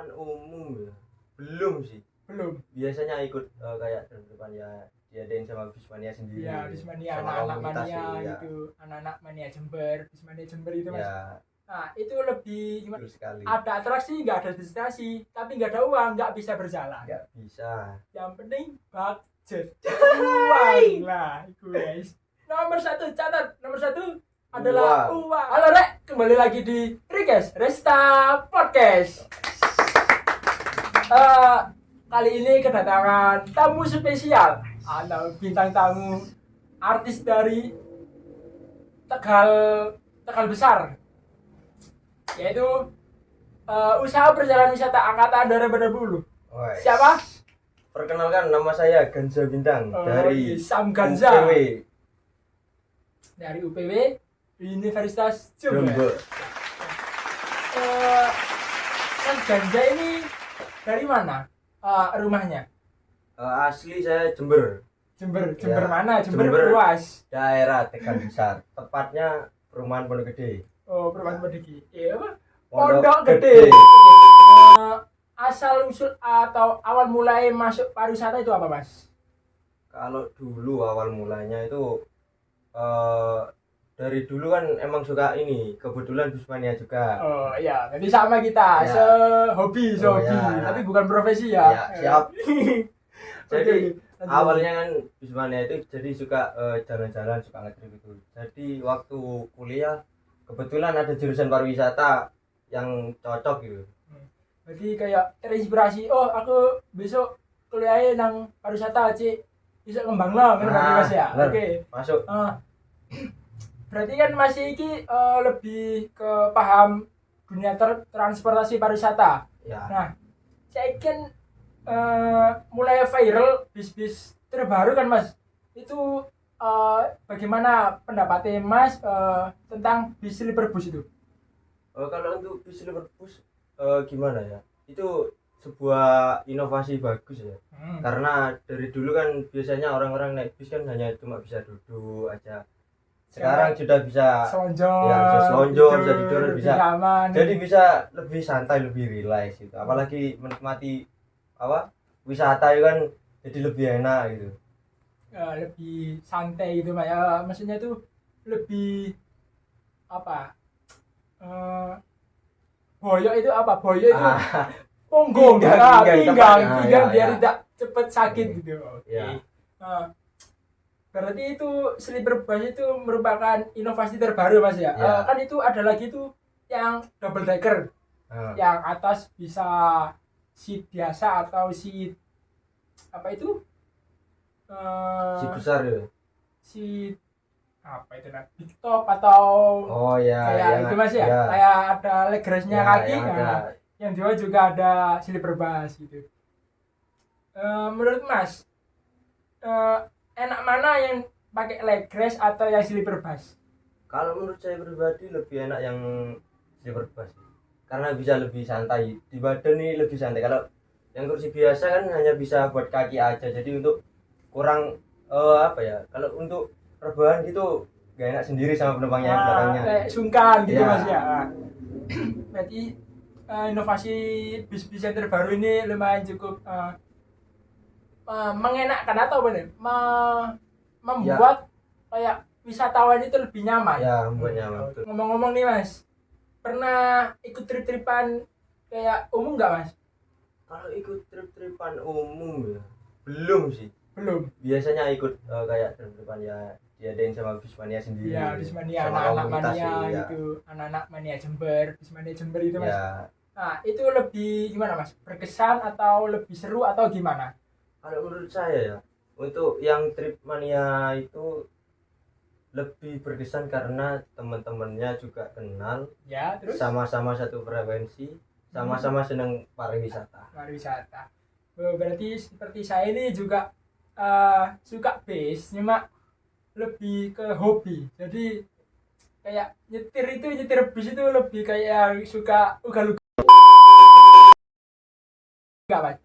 depan umum ya. Belum sih. Belum. Biasanya ikut kayak depan ya diadain sama Bismania sendiri. Iya, Bismania sama anak-anak komunitas mania ya. gitu. Anak-anak mania Jember, Bismania Jember itu Mas. Ya, Nah, itu lebih gimana? betul sekali. Ada atraksi, nggak ada destinasi, tapi nggak ada uang, nggak bisa berjalan. Nggak bisa. Yang penting budget. Uang lah, itu guys. Nomor satu, catat. Nomor satu adalah uang. Halo Rek, kembali lagi di Rikes Resta Podcast. Kali ini kedatangan tamu spesial. Ada bintang tamu artis dari Tegal Besar, yaitu usaha perjalanan wisata angkatan 2020. Siapa? Perkenalkan, nama saya Ganza Bintang dari Sam Ganza. UPW. Dari UPW Universitas Jember. Mas Ganza ini dari mana rumahnya? Asli saya Jember. Jember Ya, mana? Jember Jember. luas. Daerah Tegal Besar, tepatnya perumahan Pondok Gede. Oh, perumahan Pondok Gede. Iya apa? Pondok Pondok Gede. Gede. Asal usul atau awal mulai masuk pariwisata itu apa, Mas? Kalau dulu awal mulanya itu dari dulu kan emang suka ini, kebetulan Bismania juga. Oh iya, jadi sama kita, Ya. sehobi, Oh, ya. tapi bukan profesi ya. Ya, siap. Jadi Oke, awalnya kan Bismania itu jadi suka jalan-jalan, suka nge-trip itu. Jadi waktu kuliah kebetulan ada jurusan pariwisata yang cocok gitu. Jadi kayak terinspirasi, oh aku besok kuliahnya nang pariwisata Cik, bisa ngembang lah kan Mas ya. bener. Oke. Masuk. Berarti kan masih iki lebih ke paham dunia transportasi pariwisata. Ya. Nah, saya kan mulai viral bis-bis terbaru kan Mas. Itu bagaimana pendapatnya Mas tentang bis sleeper bus itu? Kalau untuk bis sleeper bus gimana ya? Itu sebuah inovasi bagus ya. Karena dari dulu kan biasanya orang-orang naik bis kan hanya cuma bisa duduk aja. Sekarang sudah bisa selonjor, ya, bisa selonjor, bisa tidur, bisa nyaman. Jadi bisa lebih santai, lebih relax gitu. Apalagi menikmati wisata itu kan jadi lebih enak gitu. Lebih santai gitu Mas ya. Maksudnya tuh lebih apa? Boyok itu apa? Boyok itu punggung, pinggang biar tidak cepat sakit gitu. Oke. Ya. Berarti itu sleeper bus itu merupakan inovasi terbaru Mas ya. Kan itu ada lagi tuh yang double decker. Yang atas bisa seat biasa atau seat apa itu? Si besar ya. Seat apa itu nah? Big top atau kayak itu Mas ya. Kayak ada leg rest-nya kaki. Yang di bawah juga ada sleeper bus gitu. Menurut Mas enak mana yang pakai leg rest atau yang sleeper bus? Kalau menurut saya pribadi lebih enak yang sleeper bus. Karena bisa lebih santai. Di badan nih lebih santai. Kalau yang kursi biasa kan hanya bisa buat kaki aja. Jadi untuk kurang kalau untuk rebahan gitu gak enak sendiri sama penumpangnya belakangnya. Kayak sungkan gitu Ya. Mas ya. Berarti inovasi bis-bis yang terbaru ini lumayan cukup mengenakkan atau benar membuat kayak wisatawan itu lebih nyaman. Ya, membuat nyaman. Betul. Ngomong-ngomong nih Mas, pernah ikut trip-tripan kayak umum nggak Mas? Kalau ikut trip-tripan umum ya belum sih. Belum. Biasanya ikut kayak trip-tripan ya diadain sama Bismania sendiri. Iya, Bismania sama anak-anak komunitas mania ya. gitu, anak-anak mania Jember, Bismania Jember itu Mas. Ya. Nah, itu lebih gimana Mas? Berkesan atau lebih seru atau gimana? Kalau menurut saya ya, untuk yang trip mania itu lebih berkesan karena teman-temannya juga kenal, Ya, terus sama-sama satu frekuensi, sama-sama senang pariwisata. pariwisata. Berarti seperti saya ini juga suka bis, cuma lebih ke hobi. Jadi kayak nyetir bis itu lebih kayak suka ugal-ugal. Enggak, Mas.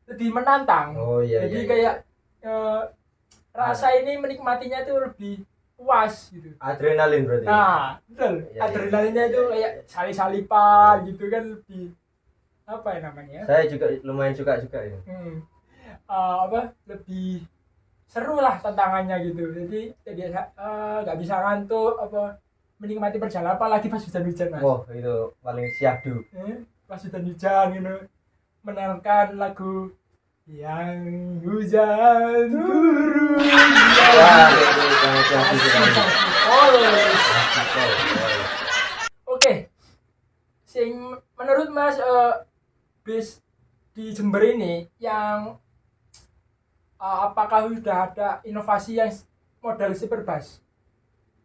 Lebih menantang. Oh iya. Jadi iya. kayak rasa ini menikmatinya tuh lebih puas gitu. Adrenalin berarti. Nah, betul. Iya, Adrenalinnya iya, itu iya, kayak iya. salip-salipan gitu kan lebih apa ya namanya? Saya juga lumayan suka juga ya. Lebih seru lah tantangannya gitu. Jadi nggak bisa ngantuk menikmati perjalanan apalagi pas hujan-hujan Mas. Oh itu paling syahdu. Pas hujan-hujan gitu mendengarkan lagu yang hujan turun. Wah itu sangat syahdu sekali. Oke. Menurut Mas bis di Jember ini yang apakah sudah ada inovasi yang model sleeper bus?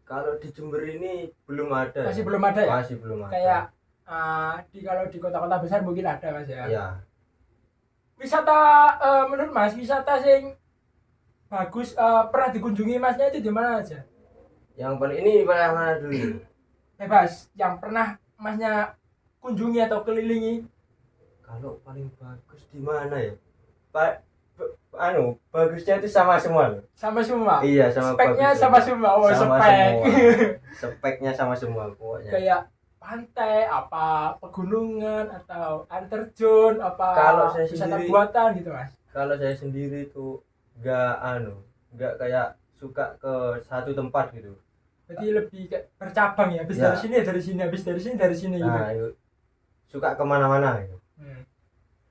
Kalau di Jember ini belum ada. Masih belum ada ya? Masih belum ada. Kayak kalau di kota-kota besar mungkin ada Mas ya. Iya. Wisata menurut Mas wisata sing bagus pernah dikunjungi Masnya itu di mana aja? Yang paling ini paling mana dulu? Bebas, yang pernah Masnya kunjungi atau kelilingi? Kalau paling bagus di mana ya? Bagusnya itu sama semua. Sama semua. Iya, sama. Speknya sama semua. Oh, sama spek. Semua. Speknya sama semua pokoknya. Kayak pantai, pegunungan atau air terjun, kalau saya wisata sendiri, buatan gitu Mas. Kalau saya sendiri tuh enggak kayak suka ke satu tempat gitu. Jadi lebih kayak bercabang ya, habis dari sini, habis dari sini gitu. Nah, suka kemana-mana gitu.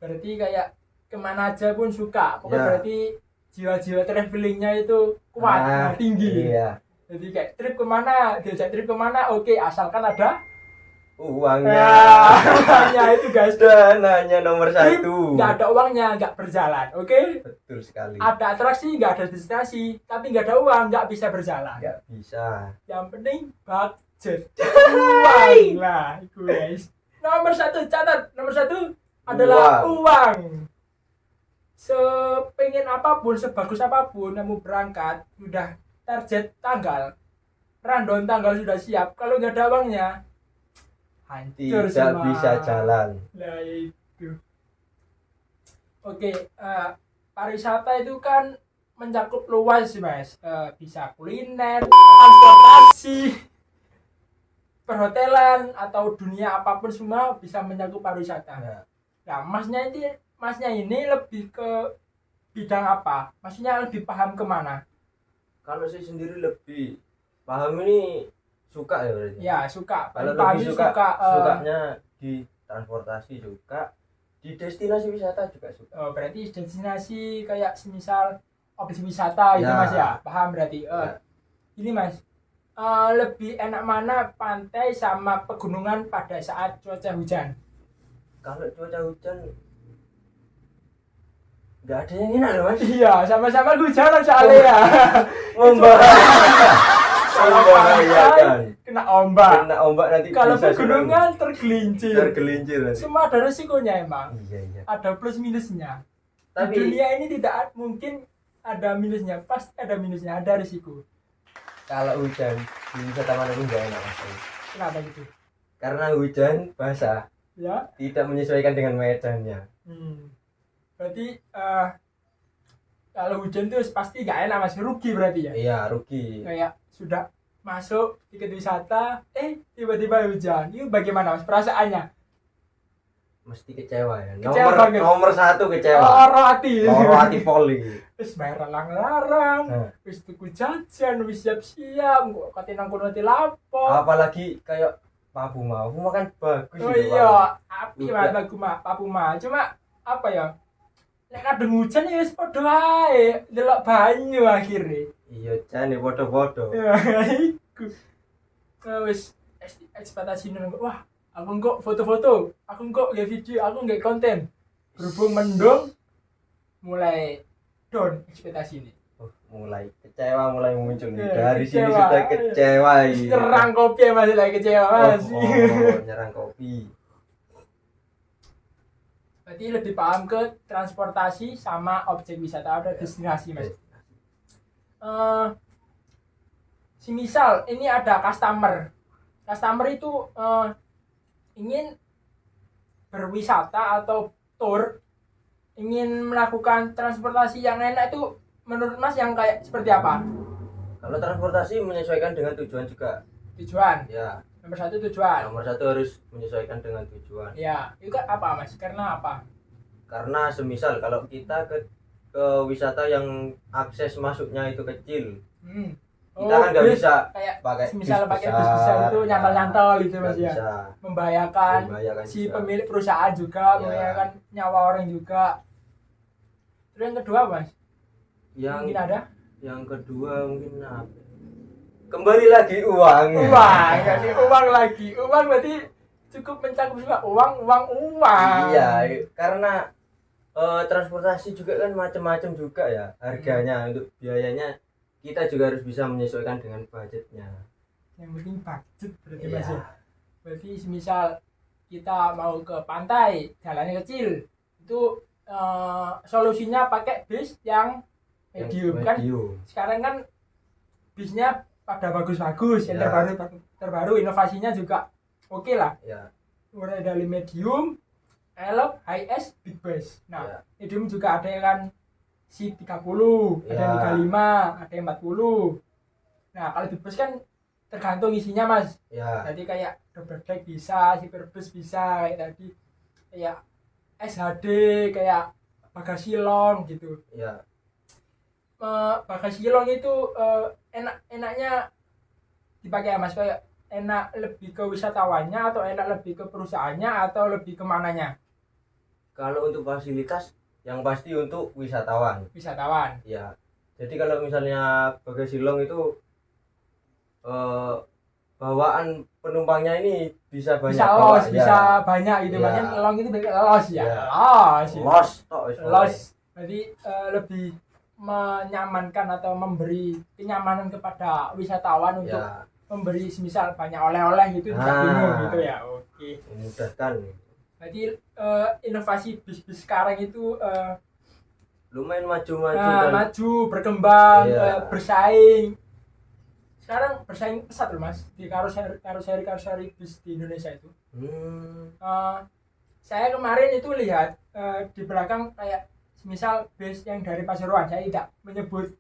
Berarti kayak kemana aja pun suka. Pokoknya berarti jiwa-jiwa travelingnya itu kuat, tinggi. Iya. Jadi kayak diajak trip kemana, oke, asalkan ada uangnya. Uangnya itu guys. Dananya nomor trip, 1. Nggak ada uangnya, nggak berjalan, oke? Betul sekali. Ada atraksi, nggak ada destinasi, tapi nggak ada uang, nggak bisa berjalan. Nggak bisa. Yang penting budget. Uang lah, itu guys. Nomor 1, catat. Nomor 1 adalah uang. Sepengen apapun, sebagus apapun kamu berangkat, sudah target tanggal, rundown tanggal sudah siap. Kalau nggak ada uangnya, hancur tidak semua. Bisa jalan. Nah itu. Oke, pariwisata itu kan mencakup luas sih Mas. Bisa kuliner, transportasi, perhotelan atau dunia apapun semua bisa mencakup pariwisata. Nah, Masnya ini lebih ke bidang apa? Maksudnya lebih paham kemana? Kalau saya sendiri lebih paham ini suka ya berarti. Ya suka. Kalau lebih sukanya di transportasi suka, di destinasi wisata juga suka. Oh, berarti destinasi kayak semisal objek wisata gitu Mas ya? Paham berarti. Ini Mas, lebih enak mana pantai sama pegunungan pada saat cuaca hujan? Kalau cuaca hujan nggak ada yang enak loh Mas. Iya, sama-sama hujan soalnya ya. Membahayakan. Kena ombak nanti. Kalau pegunungan tergelincir nanti. Semua ada resikonya emang. Iya. Ada plus minusnya. Tapi di dunia ini tidak mungkin ada minusnya, pasti ada minusnya, ada risiko. Kalau hujan di wisata mana pun nggak enak Mas. Kenapa gitu? Karena hujan basah. Ya. Tidak menyesuaikan dengan medannya. Berarti kalau hujan tuh pasti gak enak Mas, rugi berarti ya? Iya, rugi. Kayak sudah masuk tiket wisata, tiba-tiba hujan. Itu bagaimana Mas perasaannya? Mesti kecewa ya. Nomor 1 kecewa. Loro hati poli. Wis bayar larang-larang, wis tuku jajan, wis siap-siap, kok kate nang kono lapo. Apalagi kayak Papu kan bagus. Oh iya, api Mas Papu mah. Cuma apa ya? Nek kadang hujan ya wis padha ae, delok banyu akhirnya. Iya, jane padha-padha. Ya iku. Wis ekspektasi nang wah, aku kok foto-foto, aku kok nge video, aku nge konten. Berhubung mendung mulai down ekspektasi ini. Mulai kecewa mulai muncul nih. Dari Kecewa. sini sudah kecewa. Nyerang kopi masih lagi kecewa Mas. Nyerang kopi. Berarti lebih paham ke transportasi sama objek wisata atau destinasi Mas. Semisal ini ada customer itu ingin berwisata atau tour, ingin melakukan transportasi yang enak itu menurut Mas yang kayak seperti apa? Kalau transportasi menyesuaikan dengan tujuan juga. Tujuan? Ya. Nomor satu tujuan. Nomor satu harus menyesuaikan dengan tujuan. Ya, itu kan apa Mas? Karena apa? Karena semisal kalau kita ke wisata yang akses masuknya itu kecil, kita kan nggak bisa pakai misal pakai bis besar itu nyantol-nyantol gitu Mas ya. Membahayakan si pemilik perusahaan juga, membahayakan nyawa orang juga. Terus yang kedua Mas? Mungkin ada? Yang kedua mungkin apa? Kembali lagi uang. Jadi uang lagi. Uang berarti cukup mencakup juga uang. Iya, karena transportasi juga kan macam-macam juga ya harganya. Untuk biayanya kita juga harus bisa menyesuaikan dengan budgetnya. Yang penting budget berarti Mas ya. Berarti misal kita mau ke pantai, jalannya kecil, itu solusinya pakai bis yang medium kan. Sekarang kan bisnya pada bagus-bagus, yang terbaru inovasinya juga oke lah. Mulai dari medium, elok, high S, big bus. Nah, medium juga ada yang kan C30, ada yang 35, ada yang 40. Nah, kalau big bus kan tergantung isinya Mas. Jadi kayak double deck bisa, super bus bisa, kayak tadi kayak SHD, kayak bagasi long gitu. Bagasi long itu enaknya dipakai Mas, kayak enak lebih ke wisatawannya atau enak lebih ke perusahaannya atau lebih ke mananya? Kalau untuk fasilitas yang pasti untuk wisatawan. Ya. Jadi kalau misalnya bagasi long itu bawaan penumpangnya ini bisa banyak, bisa banyak gitu. Makanya long itu los ya. Los. Jadi lebih menyamankan atau memberi kenyamanan kepada wisatawan untuk memberi semisal banyak oleh-oleh gitu, tidak bingung gitu ya. Oke. Memudahkan. Jadi inovasi bis-bis sekarang itu lumayan maju, berkembang, bersaing. Sekarang bersaing pesat loh Mas di karoseri bis di Indonesia itu. Saya kemarin itu lihat di belakang kayak misal bus yang dari Pasuruan, saya tidak menyebut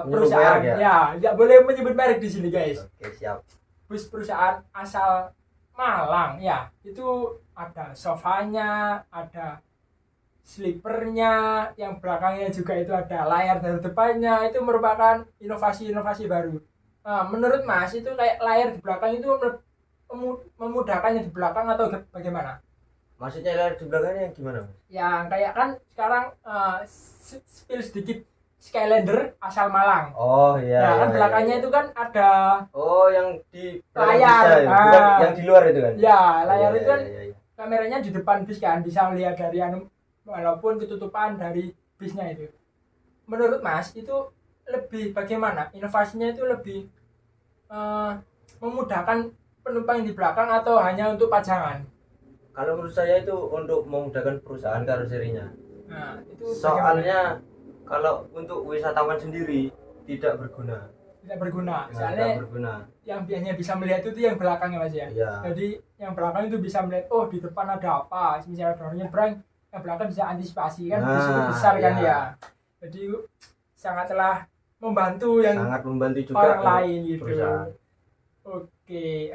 perusahaan tidak boleh menyebut merek di sini guys. Oke, siap. Bus perusahaan asal Malang ya, itu ada sofanya, ada sleepernya, yang belakangnya juga itu ada layar dari depannya. Itu merupakan inovasi baru. Menurut Mas itu kayak layar di belakang itu memudahkan yang di belakang atau bagaimana? Maksudnya layar di belakangnya gimana Mas? Yang kayak kan sekarang spill sedikit Skylander asal Malang. Kan belakangnya itu kan ada yang di layar, bukan yang di luar itu kan. Layar itu kan kameranya di depan bis kan, bisa melihat dari walaupun ketutupan dari bisnya itu. Menurut Mas itu lebih bagaimana? Inovasinya itu lebih memudahkan penumpang yang di belakang atau hanya untuk pajangan? Kalau menurut saya itu untuk memudahkan perusahaan karoserinya. Itu soalnya kalau untuk wisatawan sendiri tidak berguna. Soalnya yang hanya bisa melihat itu yang belakangnya Mas ya. Jadi yang belakang itu bisa melihat di depan ada apa. Misalnya orang nyebrang, yang belakang bisa antisipasi kan, bisa besar kan ya. Jadi sangat membantu juga orang lain gitu. Oke.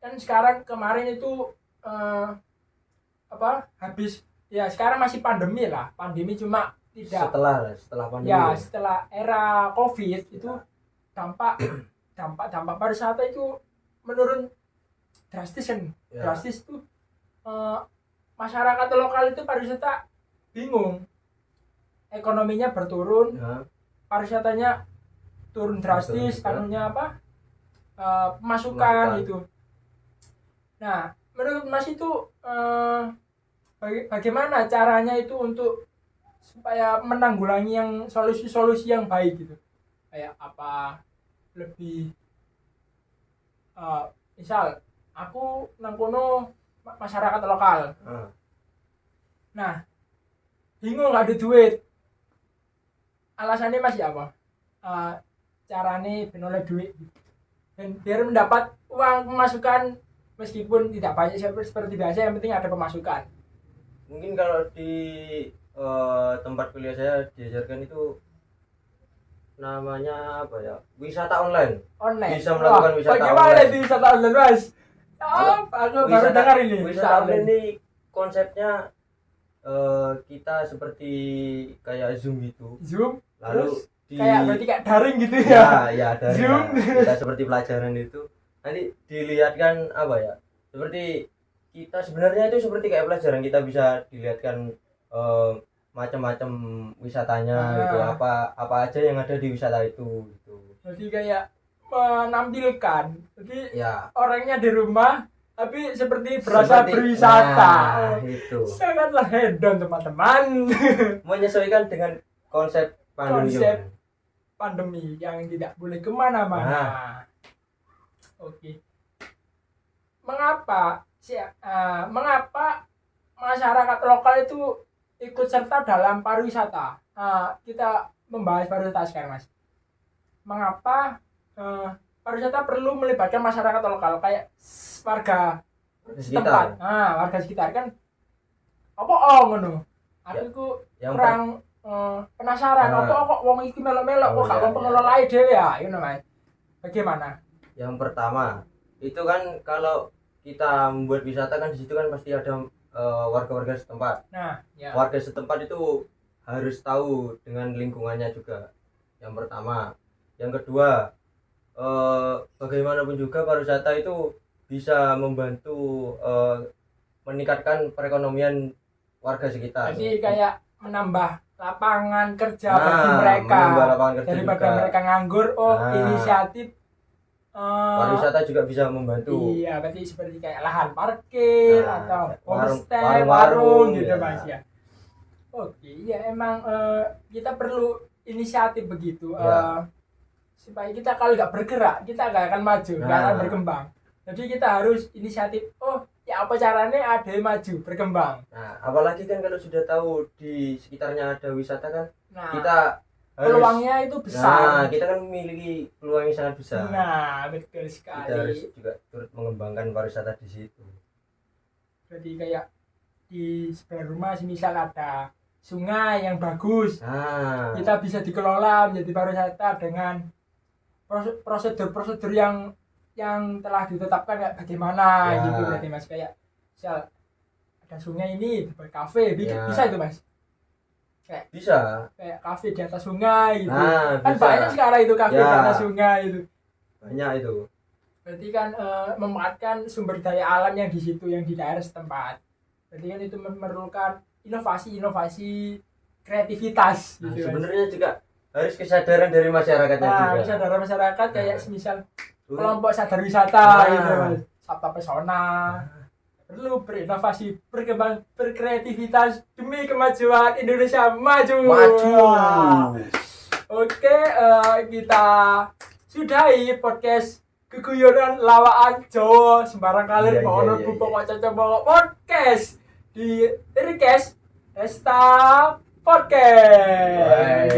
Dan sekarang kemarin itu habis ya, sekarang masih pandemi cuma tidak setelah pandemi. Setelah era Covid itu dampak pariwisata itu menurun drastis kan. Drastis tuh masyarakat lokal itu pariwisata bingung. Ekonominya berturun. Pariwisatanya turun drastis, pemasukan itu. Nah, menurut Mas itu bagaimana caranya itu untuk supaya menanggulangi yang solusi-solusi yang baik gitu? Kayak apa lebih misal aku nang kono masyarakat lokal. Nah, bingung nggak ada duit. Alasannya masih apa? Caranya benoleh duit dan biar mendapat uang pemasukan meskipun tidak banyak seperti biasa, yang penting ada pemasukan. Mungkin kalau di tempat kuliah saya diajarkan itu namanya apa ya, wisata online bisa Wah, melakukan wisata bagaimana online. itu wisata online mas? Aku baru dengar ini wisata online ini konsepnya kita seperti kayak Zoom gitu. Zoom Lalu terus berarti kayak daring gitu ya. Ya daring. Zoom. Kita seperti pelajaran itu nanti dilihatkan apa ya, seperti kita sebenarnya itu seperti kayak pelajaran, kita bisa dilihatkan macam-macam wisatanya gitu, apa aja yang ada di wisata itu gitu. Jadi kayak menampilkan, jadi Ya, orangnya di rumah tapi seperti berasa berwisata. Itu Sangatlah hedon teman-teman. menyesuaikan dengan konsep pandemi yang tidak boleh kemana-mana. Oke. Mengapa masyarakat lokal itu ikut serta dalam pariwisata? Kita membahas pariwisata sekarang, Mas. Mengapa pariwisata perlu melibatkan masyarakat lokal kayak warga setempat? Warga sekitar kan apa ngono? Aku kurang penasaran kok wong iki melok-melok kok gak pengelola dhewe ya, ngono Mas. Bagaimana? Yang pertama, itu kan kalau kita membuat wisata kan di situ kan pasti ada warga-warga setempat. Nah, ya. Warga setempat itu harus tahu dengan lingkungannya juga. Yang pertama, yang kedua, bagaimanapun juga pariwisata itu bisa membantu meningkatkan perekonomian warga sekitar. Jadi kayak menambah lapangan kerja bagi mereka. Menambah lapangan kerja daripada juga. Mereka nganggur, inisiatif pariwisata juga bisa membantu. Iya, berarti seperti kayak lahan parkir atau homestay, warung gitu Mas ya. Oke, ya emang kita perlu inisiatif begitu. Supaya kita kalau nggak bergerak, kita nggak akan maju, nggak akan berkembang. Jadi kita harus inisiatif. Ya apa caranya ada yang maju, berkembang. Nah, apalagi kan kalau sudah tahu di sekitarnya ada wisata kan, kita peluangnya itu besar. Kita kan memiliki peluang yang sangat besar. Nah, betul sekali. Kita harus juga turut mengembangkan pariwisata di situ. Jadi kayak di sebelah rumah misal ada sungai yang bagus, kita bisa dikelola menjadi pariwisata dengan prosedur-prosedur yang telah ditetapkan kayak bagaimana gitu berarti Mas, kayak misal ada sungai ini buat kafe bisa itu Mas, kayak kafe di atas sungai gitu. Kan bisa. Banyak sekarang itu kafe di atas sungai itu banyak itu, berarti kan memanfaatkan sumber daya alam yang di situ, yang di daerah setempat. Berarti kan itu memerlukan inovasi kreativitas gitu. Sebenarnya juga harus kesadaran dari masyarakatnya juga. Kesadaran masyarakat kayak semisal kelompok sadar wisata gitu Mas, Sabta Pesona. Perlu berinovasi, berkembang, berkreativitas demi kemajuan Indonesia maju. Oke, kita sudahi podcast keguyonan lawaan Jawa sembarang kalir mau pokok cocok podcast di request Esta Podcast.